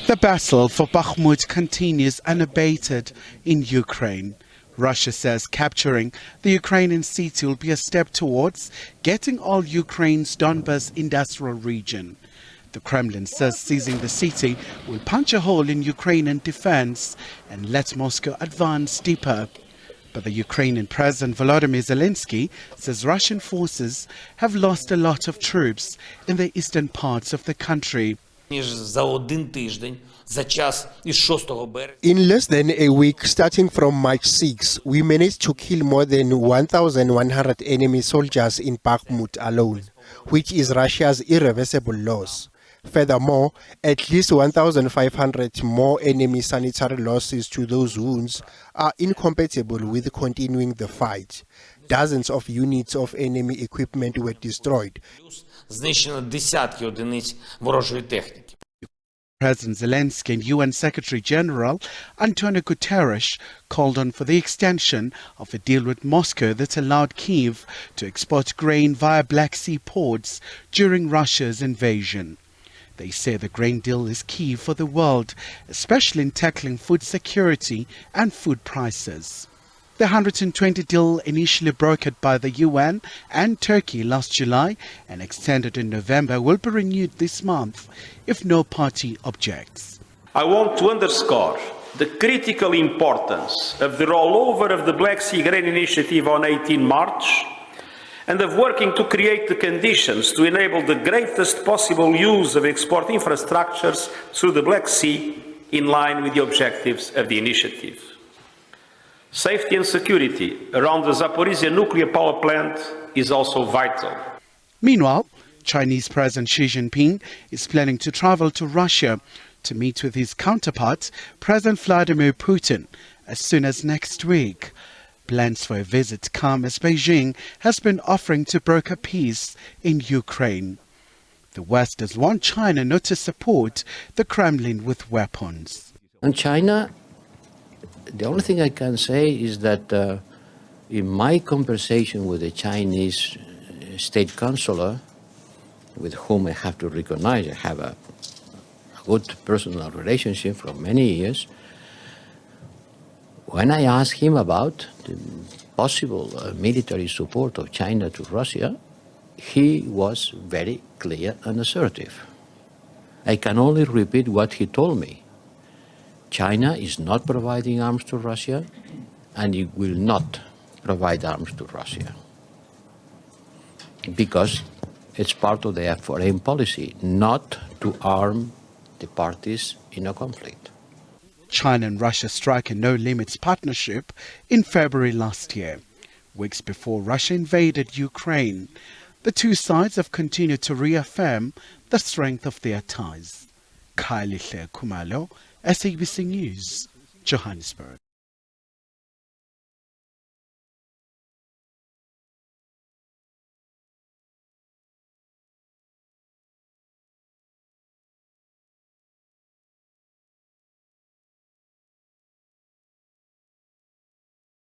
The battle for Bakhmut continues unabated in Ukraine. Russia says capturing the Ukrainian city will be a step towards getting all Ukraine's Donbas industrial region. The Kremlin says seizing the city will punch a hole in Ukrainian defense and let Moscow advance deeper. But the Ukrainian President Vladimir Zelensky says Russian forces have lost a lot of troops in the eastern parts of the country. In less than a week, starting from March 6, we managed to kill more than 1,100 enemy soldiers in Bakhmut alone, which is Russia's irreversible loss. Furthermore, at least 1,500 more enemy sanitary losses to those wounds are incompatible with continuing the fight. Dozens of units of enemy equipment were destroyed. President Zelensky and UN Secretary General Antonio Guterres called on for the extension of a deal with Moscow that allowed Kyiv to export grain via Black Sea ports during Russia's invasion. They say the grain deal is key for the world, especially in tackling food security and food prices. The 120 deal, initially brokered by the UN and Turkey last July and extended in November, will be renewed this month if no party objects. I want to underscore the critical importance of the rollover of the Black Sea Grain Initiative on 18 March and of working to create the conditions to enable the greatest possible use of export infrastructures through the Black Sea in line with the objectives of the initiative. Safety and security around the Zaporizhzhia nuclear power plant is also vital. Meanwhile, Chinese President Xi Jinping is planning to travel to Russia to meet with his counterpart, President Vladimir Putin, as soon as next week. Plans for a visit come as Beijing has been offering to broker peace in Ukraine. The West does want China not to support the Kremlin with weapons. And China, the only thing I can say is that in my conversation with the Chinese state consular, with whom I have to recognize I have a good personal relationship for many years, when I asked him about the possible military support of China to Russia, he was very clear and assertive. I can only repeat what he told me. China is not providing arms to Russia, and it will not provide arms to Russia, because it's part of their foreign policy not to arm the parties in a conflict. China and Russia struck a no-limits partnership in February last year, weeks before Russia invaded Ukraine. The two sides have continued to reaffirm the strength of their ties. Khumalo, SABC News, Johannesburg.